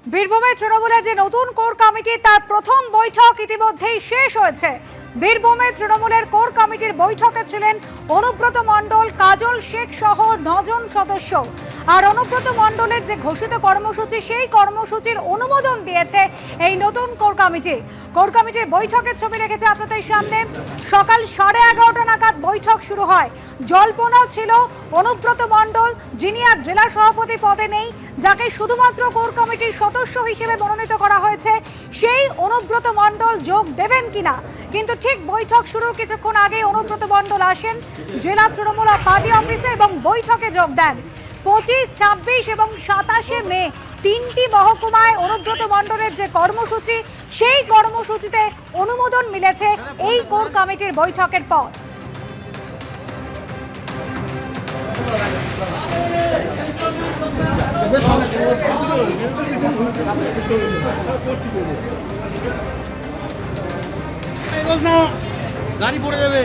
বীরভূমে তৃণমূলে যে নতুন কোর কমিটি তার প্রথম বৈঠক ইতিমধ্যেই শেষ হয়েছে। বীরভূমে তৃণমূলের কোর কমিটির বৈঠকে ছিলেন অনুব্রত মণ্ডল, কাজল শেখ সহ 9 জন সদস্য। আর অনুব্রত মণ্ডলের যে ঘোষিত কর্মসূচি, সেই কর্মসূচির অনুমোদন দিয়েছে এই নতুন কোর কমিটি। কোর কমিটির বৈঠকের ছবি রেখেছে আপনাদের সামনে। সকাল 11:30 নাগাদ বৈঠক শুরু হয়। জল্পনা ছিল অনুব্রত মণ্ডল, যিনি আর জেলা সভাপতি পদে নেই, যাকে শুধুমাত্র কোর কমিটির সদস্য হিসেবে মনোনীত করা হয়েছে, সেই অনুব্রত মণ্ডল যোগ দেবেন কিনা। কিন্তু ঠিক বৈঠক শুরুর কিছুক্ষণ আগে অনুব্রত মণ্ডল আসেন জেলা তৃণমূল পার্টি অফিসে এবং বৈঠকে যোগ দেন। 25, 26 এবং 27 মে 3টি মহকুমায় অনুব্রত মণ্ডলের যে কর্মসূচি, সেই কর্মসূচিতে অনুমোদন মিলেছে এই কোর কমিটির বৈঠকের পর। গাড়ি পড়ে যাবে।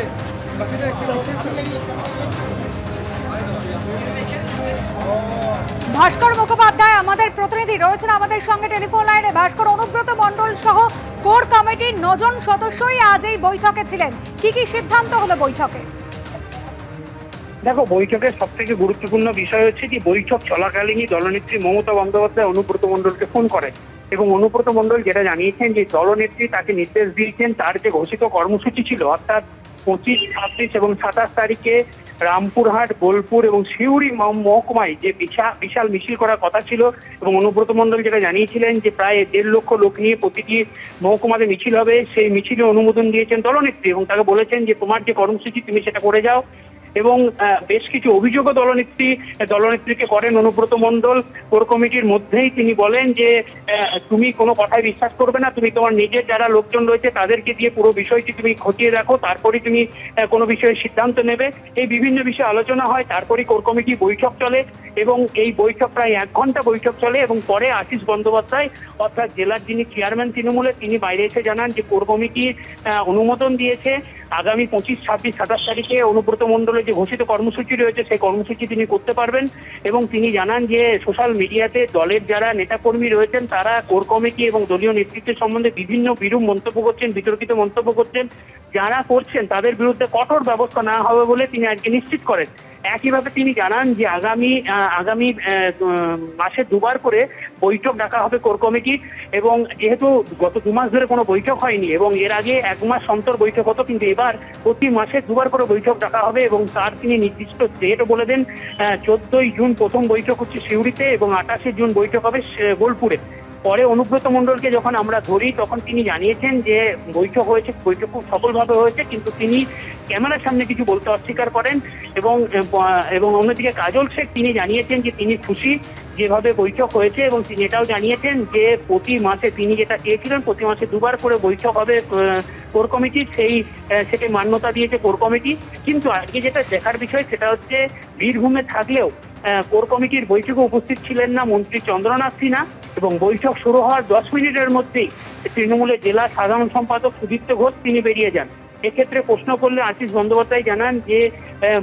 ভাস্কর মুখোপাধ্যায় আমাদের প্রতিনিধি রয়েছেন আমাদের সঙ্গে টেলিফোন লাইনে। ভাস্কর, অনুব্রত মণ্ডল সহ কোর কমিটির 9 জন সদস্যই আজ এই বৈঠকে ছিলেন। কি কি সিদ্ধান্ত হলো বৈঠকে? দেখো, বৈঠকের সব থেকে গুরুত্বপূর্ণ বিষয় হচ্ছে যে বৈঠক চলাকালীনই দলনেত্রী মমতা বন্দ্যোপাধ্যায় অনুব্রত মণ্ডলকে ফোন করে এবং অনুব্রত মণ্ডল যেটা জানিয়েছেন যে দলনেত্রী তাকে নির্দেশ দিয়েছেন তার যে ঘোষিত কর্মসূচি ছিল, অর্থাৎ 25, 26 এবং 27 তারিখে রামপুরহাট, বোলপুর এবং সিউড়ি মহকুমায় যে বিশাল মিছিল করার কথা ছিল, এবং অনুব্রত মণ্ডল যেটা জানিয়েছিলেন যে প্রায় 1.5 লক্ষ লোক নিয়ে প্রতিটি মহকুমাতে মিছিল হবে, সেই মিছিলে অনুমোদন দিয়েছেন দলনেত্রী এবং তাকে বলেছেন যে তোমার যে কর্মসূচি তুমি সেটা করে যাও। এবং বেশ কিছু অভিযোগও দলনেত্রীকে করেন অনুব্রত মণ্ডল। কোর কমিটির মধ্যেই তিনি বলেন যে তুমি কোনো কথায় বিশ্বাস করবে না, তুমি তোমার নিজের যারা লোকজন রয়েছে তাদেরকে দিয়ে পুরো বিষয়টি তুমি খতিয়ে দেখো, তারপরে তুমি কোনো বিষয়ে সিদ্ধান্ত নেবে। এই বিভিন্ন বিষয়ে আলোচনা হয়, তারপরে কোর কমিটি বৈঠক চলে এবং এই বৈঠক প্রায় 1 ঘন্টা বৈঠক চলে এবং পরে আশিস বন্দ্যোপাধ্যায় অর্থাৎ জেলার যিনি চেয়ারম্যান তৃণমূলের, তিনি বাইরে এসে জানান যে কোর কমিটি অনুমোদন দিয়েছে আগামী 25, 26, 27 তারিখে অনুব্রত মণ্ডলের যে ঘোষিত কর্মসূচি রয়েছে সেই কর্মসূচি তিনি করতে পারবেন। এবং তিনি জানান যে সোশ্যাল মিডিয়াতে দলের যারা নেতাকর্মী রয়েছেন তারা কোর কমিটি এবং দলীয় নেতৃত্বের সম্বন্ধে বিভিন্ন বিরূপ মন্তব্য করছেন, বিতর্কিত মন্তব্য করছেন, যারা করছেন তাদের বিরুদ্ধে কঠোর ব্যবস্থা নেওয়া হবে বলে তিনি আজকে নিশ্চিত করেন। একইভাবে তিনি জানান যে আগামী মাসে 2 বার করে বৈঠক ডাকা হবে কোর কমিটির, এবং যেহেতু গত 2 মাস ধরে কোনো বৈঠক হয়নি এবং এর আগে 1 মাস অন্তর বৈঠক হতো, কিন্তু এবার প্রতি মাসে 2 বার করে বৈঠক ডাকা হবে এবং তার তিনি নির্দিষ্ট ডেটও বলে দেন। 14ই জুন প্রথম বৈঠক হচ্ছে সিউড়িতে এবং 28শে জুন বৈঠক হবে বোলপুরে। পরে অনুব্রত মণ্ডলকে যখন আমরা ধরি তখন তিনি জানিয়েছেন যে বৈঠক খুব সফলভাবে হয়েছে, কিন্তু তিনি ক্যামেরার সামনে কিছু বলতে অস্বীকার করেন। এবং অন্যদিকে কাজল শেখ তিনি জানিয়েছেন যে তিনি খুশি যেভাবে বৈঠক হয়েছে এবং তিনি এটাও জানিয়েছেন যে প্রতি মাসে তিনি যেটা চেয়েছিলেন প্রতি মাসে 2 বার করে বৈঠক হবে কোর কমিটি, সেটি মান্যতা দিয়েছে কোর কমিটি। কিন্তু আজকে যেটা দেখার বিষয় সেটা হচ্ছে বীরভূমে থাকলেও কোর কমিটির বৈঠকে উপস্থিত ছিলেন না মন্ত্রী চন্দ্রনাথ সিনহা এবং বৈঠক শুরু হওয়ার 10 মিনিটের মধ্যেই তৃণমূলের জেলা সাধারণ সম্পাদক সুদীপ্ত ঘোষ তিনি বেরিয়ে যান। এক্ষেত্রে প্রশ্ন করলে আশিস বন্দ্যোপাধ্যায় জানান যে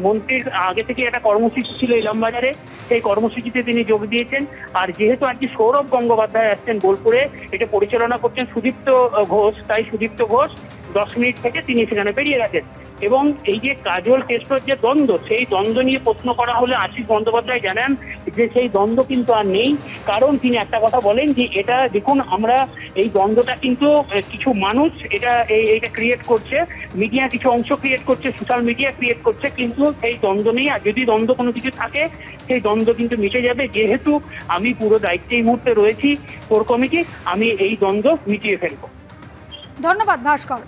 মন্ত্রীর আগে থেকে একটা কর্মসূচি ছিল ইলামবাজারে, সেই কর্মসূচিতে তিনি যোগ দিয়েছেন। আর যেহেতু আজকে সৌরভ গঙ্গোপাধ্যায় আসছেন বোলপুরে, এটা পরিচালনা করছেন সুদীপ্ত ঘোষ, তাই সুদীপ্ত ঘোষ 10 মিনিট থেকে তিনি সেখানে বেরিয়ে গেছেন। এবং এই যে কাজল কেষ্টর যে দ্বন্দ্ব, সেই দ্বন্দ্ব নিয়ে প্রশ্ন করা হলে আশিস বন্দ্যোপাধ্যায় জানান যে সেই দ্বন্দ্ব কিন্তু আর নেই, কারণ তিনি একটা কথা বলেন যে এটা দেখুন আমরা এই দ্বন্দ্বটা কিন্তু কিছু মানুষ এইটা ক্রিয়েট করছে, মিডিয়া কিছু অংশ ক্রিয়েট করছে, সোশ্যাল মিডিয়া ক্রিয়েট করছে, কিন্তু সেই দ্বন্দ্ব নেই। আর যদি দ্বন্দ্ব কোনো কিছু থাকে সেই দ্বন্দ্ব কিন্তু মিটে যাবে। যেহেতু আমি পুরো দায়িত্বে এই মুহূর্তে রয়েছি কোর কমিটি, আমি এই দ্বন্দ্ব মিটিয়ে ফেলবো। ধন্যবাদ ভাস্কর।